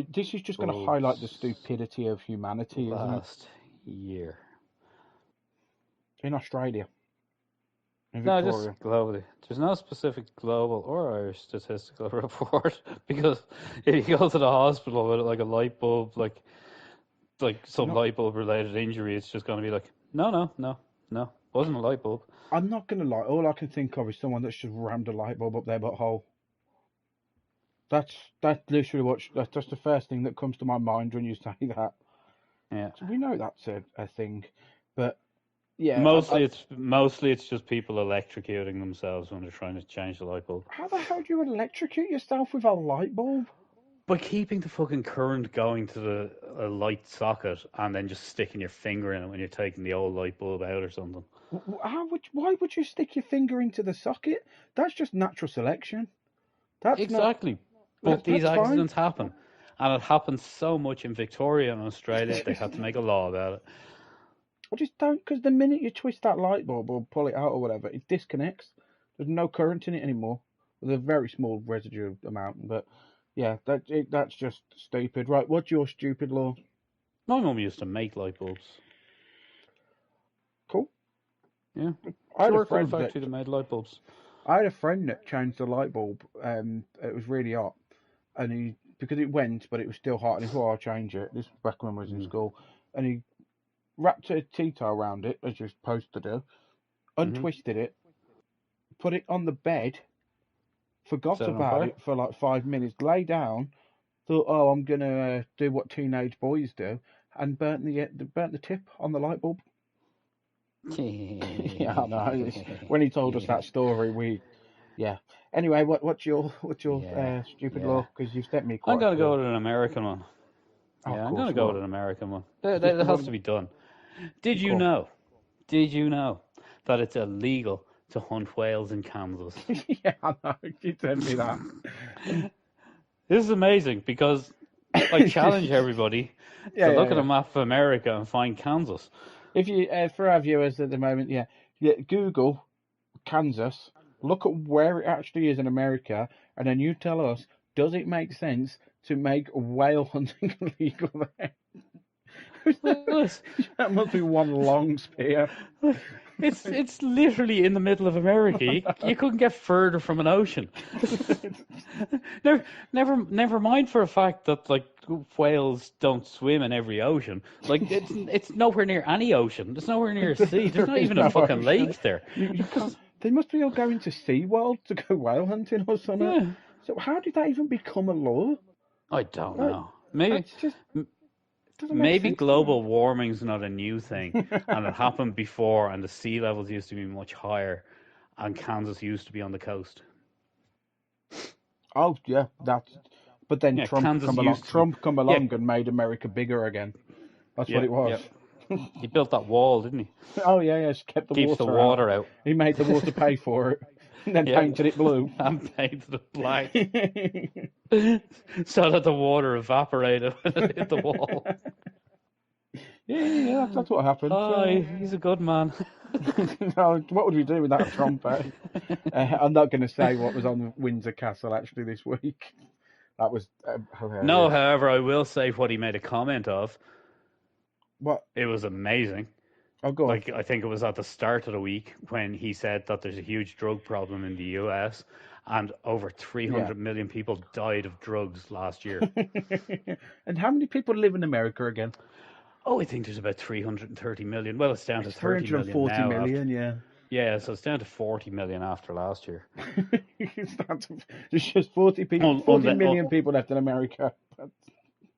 this is just going to highlight the stupidity of humanity, isn't it? Last year in Australia. No, just globally. There's no specific global or Irish statistical report, because if you go to the hospital with like a light bulb, like some light bulb related injury, it's just going to be like, no, wasn't a light bulb. I'm not going to lie. All I can think of is someone that's just rammed a light bulb up their butthole. That's literally that's the first thing that comes to my mind when you say that. Yeah. So we know that's a thing, but yeah. Mostly it's just people electrocuting themselves when they're trying to change the light bulb. How the hell do you electrocute yourself with a light bulb? By keeping the fucking current going to a light socket and then just sticking your finger in it when you're taking the old light bulb out or something. Why would you stick your finger into the socket? That's just natural selection. That's exactly. But these accidents happen. And it happens so much in Victoria and Australia, they had to make a law about it. I just don't, because the minute you twist that light bulb or pull it out or whatever, it disconnects. There's no current in it anymore. There's a very small residual amount, but yeah, that's just stupid. Right, what's your stupid law? My mum used to make light bulbs. Cool. Yeah. She worked in a factory that made light bulbs. I had a friend that changed the light bulb. It was really hot, and because it went, but it was still hot, and he thought, I'll change it. This was back when I was in school, and he wrapped a tea towel around it, as you're supposed to do, untwisted it, put it on the bed, forgot about it for like 5 minutes, lay down, thought, oh, I'm going to do what teenage boys do, and burnt the tip on the light bulb. Yeah, I know. When he told us that story, yeah. Anyway, what's your stupid law? Because you've sent me quite. I'm going to go with an American one. Yeah, I'm going to go with an American one. That has to be done. Did you know that it's illegal to hunt whales in Kansas? Yeah, I know. You sent me that. This is amazing because I challenge everybody to look at a map of America and find Kansas. If you, for our viewers at the moment, Google Kansas, look at where it actually is in America, and then you tell us, does it make sense to make whale hunting illegal there? That must be one long spear. It's literally in the middle of America. You couldn't get further from an ocean. Never mind for a fact that like whales don't swim in every ocean. Like it's nowhere near any ocean. There's nowhere near a sea. There's not even a fucking lake there. They must be all going to SeaWorld to go whale hunting or something. Yeah. So how did that even become a law? I don't know. Maybe global warming's not a new thing, and it happened before, and the sea levels used to be much higher, and Kansas used to be on the coast. Oh yeah, but then Trump come along and made America bigger again. That's what it was. Yeah. He built that wall, didn't he? Oh yeah, just kept Keeps the water out. He made the water pay for it, and then painted it blue. And painted it black, so that the water evaporated when it hit the wall. Yeah, that's what happened. He's a good man. No, what would we do without Trump? I'm not going to say what was on Windsor Castle actually this week. That was hilarious. No, however, I will say what he made a comment of. What? It was amazing. Oh, go on. Like, I think it was at the start of the week when he said that there's a huge drug problem in the US and over 300 million people died of drugs last year. And how many people live in America again? Oh, I think there's about 330 million. Well, it's down to 30 million now. 340 million, yeah. Yeah, so it's down to 40 million after last year. There's just 40 million people left in America.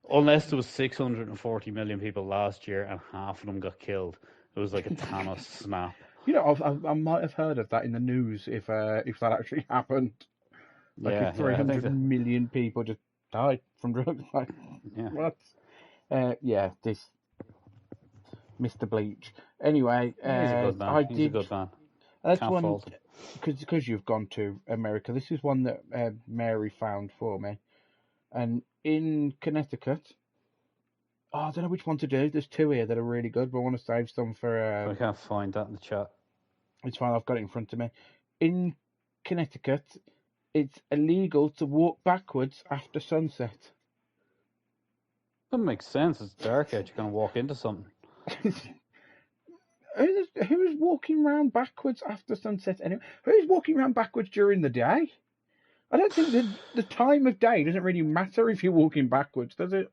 Unless there was 640 million people last year and half of them got killed. It was like a Thanos snap. You know, I might have heard of that in the news if that actually happened. Like if 300 million people just died from drugs. Like, what? This Mr. Bleach. Anyway, he's a good man. He's a good man. That's one because you've gone to America. This is one that Mary found for me, and in Connecticut. Oh, I don't know which one to do. There's two here that are really good, but I want to save some for. I can't find that in the chat. It's fine. I've got it in front of me. In Connecticut, it's illegal to walk backwards after sunset. That makes sense. It's dark out. You're going to walk into something. Who's walking around backwards after sunset anyway? Who's walking around backwards during the day? I don't think the time of day doesn't really matter if you're walking backwards, does it?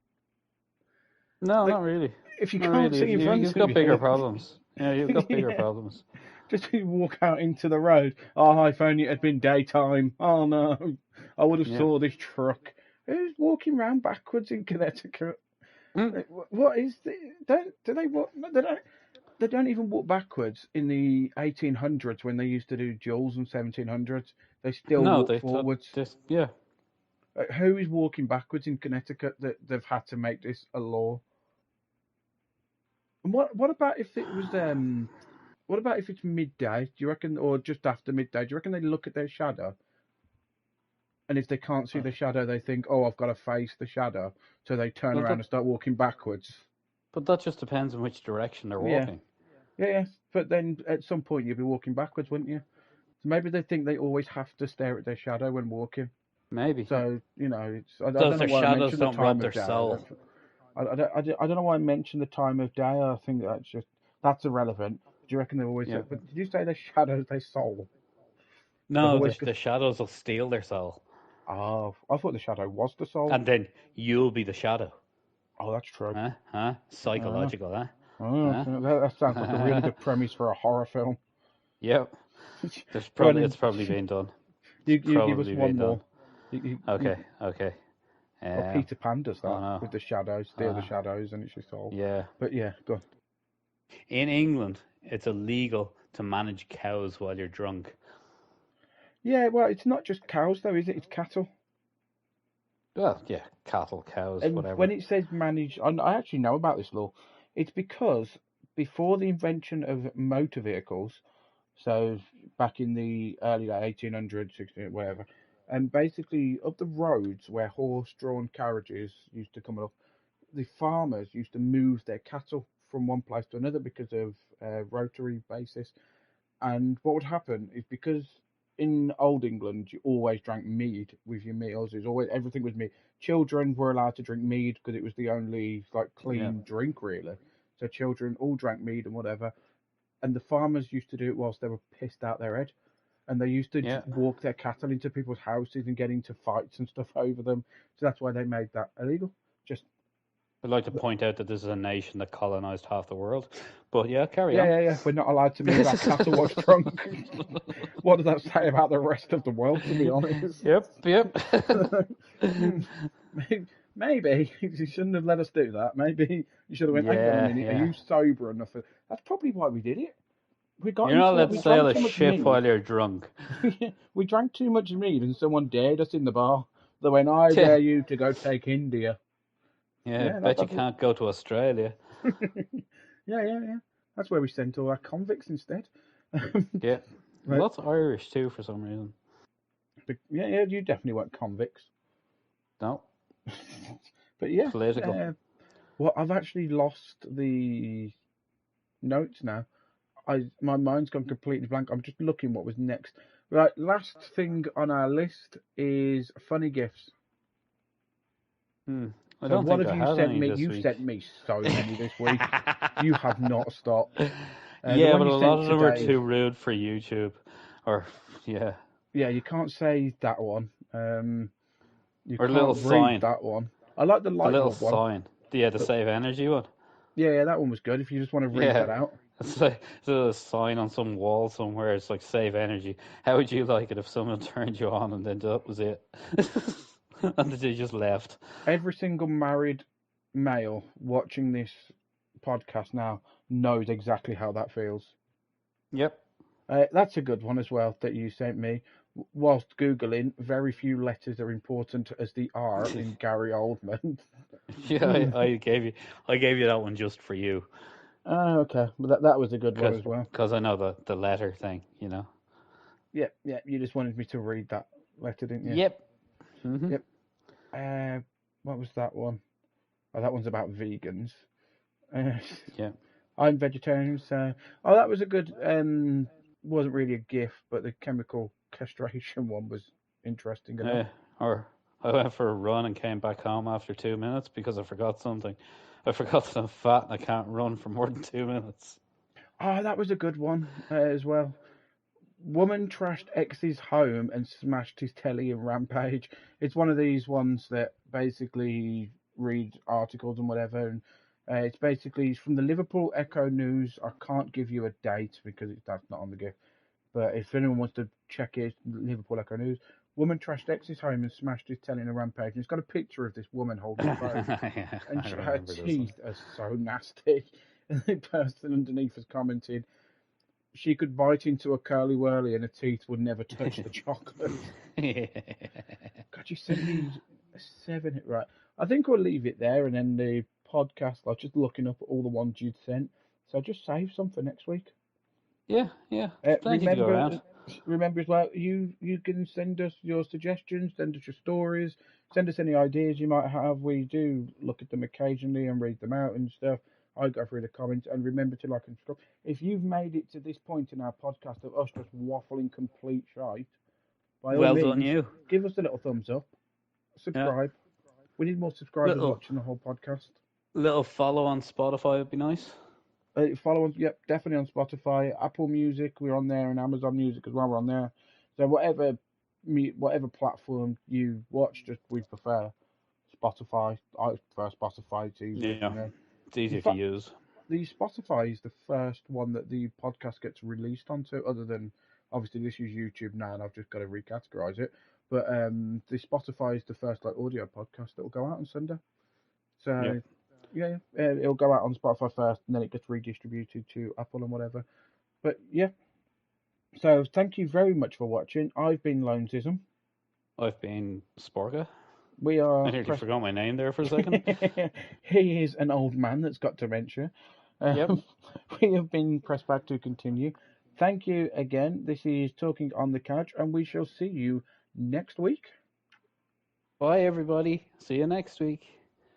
No, not really. If you can't see in front of you, you've got bigger problems. Yeah, you've got bigger problems. Just walk out into the road. Oh, if only it had been daytime. Oh no, I would have saw this truck. Who's walking around backwards in Connecticut? What is the, do they walk? They don't even walk backwards in the 1800s when they used to do duels in 1700s. They still walk forwards. Who is walking backwards in Connecticut that they've had to make this a law? And what about if it was what about if it's midday? Do you reckon, or just after midday? Do you reckon they look at their shadow? And if they can't see the shadow, they think, "Oh, I've got to face the shadow," so they turn around and start walking backwards. But that just depends on which direction they're walking. Yeah. But then at some point you'd be walking backwards, wouldn't you? So maybe they think they always have to stare at their shadow when walking. Maybe. So it's. I don't know why I mentioned the time of day. Soul. I don't know why I mentioned the time of day. I think that's irrelevant. Do you reckon they always? But did you say their shadows, their soul? No, the shadows will steal their soul. Oh, I thought the shadow was the soul. And then you'll be the shadow. Oh, that's true. Psychological, That sounds like a really good premise for a horror film. Yep. It's probably been done. You give us one more. Okay. Peter Pan does that with the shadows, steal the shadows, and it's your soul. Yeah. But yeah, go on. In England, it's illegal to manage cows while you're drunk. Yeah, well, it's not just cows though, is it? It's cattle. Well, yeah, cattle, cows, and whatever. When it says manage, I actually know about this law. It's because before the invention of motor vehicles, so back in the early 1800s, 1600s, whatever, and basically up the roads where horse-drawn carriages used to come up, the farmers used to move their cattle from one place to another because of rotary basis. And what would happen is, because in old England you always drank mead with your meals. It was always, everything was mead. Children were allowed to drink mead because it was the only clean drink really. So children all drank mead and whatever. And the farmers used to do it whilst they were pissed out their head. And they used to walk their cattle into people's houses and get into fights and stuff over them. So that's why they made that illegal. I'd like to point out that this is a nation that colonised half the world. But carry on. Yeah. We're not allowed to move our cattle whilst drunk. What does that say about the rest of the world, to be honest? Yep. Maybe you shouldn't have let us do that. Maybe you should have went, hang on a minute, are you sober enough? That's probably why we did it. You're not allowed to sail a ship while you're drunk. We drank too much mead and someone dared us in the bar. They went, I dare you to go take India. Yeah, bet you can't go to Australia. Yeah. That's where we sent all our convicts instead. Yeah. Lots of Irish too, for some reason. But yeah, you definitely weren't convicts. No. But yeah. Political. Well, I've actually lost the notes now. My mind's gone completely blank. I'm just looking what was next. Right, last thing on our list is funny gifts. So what have you sent me? You sent me so many this week. You have not stopped. But a lot of them are too rude for YouTube. Yeah, you can't say that one. You or can't little read sign. that one. I like the light bulb one. Sign. Yeah, the save energy one. Yeah, that one was good. If you just want to read that out. It's like a sign on some wall somewhere. It's like save energy. How would you like it if someone turned you on and then that was it? And they just left. Every single married male watching this podcast now knows exactly how that feels. Yep. That's a good one as well that you sent me. Whilst Googling, very few letters are important as the R in Gary Oldman. Yeah, I gave you that one just for you. Oh, okay. But that was a good one as well. Because I know the letter thing, you know. Yeah. You just wanted me to read that letter, didn't you? Yep. Mm-hmm. Yep. What was that one? Oh, that one's about vegans. Yeah. I'm vegetarian, so... Oh, that was a good... wasn't really a gift, but the chemical castration one was interesting enough. Or I went for a run and came back home after 2 minutes because I forgot something. I forgot that I'm fat and I can't run for more than 2 minutes. Oh, that was a good one as well. Woman trashed ex's home and smashed his telly in Rampage. It's one of these ones that basically read articles and whatever, and It's basically from the Liverpool Echo News. I can't give you a date because that's not on the gift. But if anyone wants to check it, Liverpool Echo News. Woman trashed ex's home and smashed his telly in a rampage. And it's got a picture of this woman holding a phone. Yeah, And her remember this one. teeth are so nasty. And the person underneath has commented, she could bite into a curly whirly and her teeth would never touch the chocolate. God, you sent me 7, right? I think we'll leave it there and then the podcast. I was just looking up all the ones you'd sent, so just save some for next week. Yeah, plenty to go around. Remember as well, you can send us your suggestions, send us your stories, send us any ideas you might have. We do look at them occasionally and read them out and stuff. I go through the comments, and remember to like and subscribe. If you've made it to this point in our podcast of us just waffling complete shite, by all Well means, done, you. give us a little thumbs up, subscribe. Yeah. We need more subscribers watching the whole podcast. Little follow on Spotify would be nice. Follow us, yep, definitely on Spotify, Apple Music. We're on there, and Amazon Music as well. We're on there. So whatever platform you watch, just we prefer Spotify. I prefer Spotify. It's easier. Yeah, it's easier to use. The Spotify is the first one that the podcast gets released onto, other than obviously this is YouTube now, and I've just got to recategorize it. But the Spotify is the first audio podcast that will go out on Sunday. So. Yep. Yeah, it'll go out on Spotify first, and then it gets redistributed to Apple and whatever. But yeah, so thank you very much for watching. I've been Lonesism. I've been Sporka. We are. I nearly forgot my name there for a second. He is an old man that's got dementia. Yep. We have been Pressed Back to continue. Thank you again. This is Talking on the Couch, and we shall see you next week. Bye, everybody. See you next week.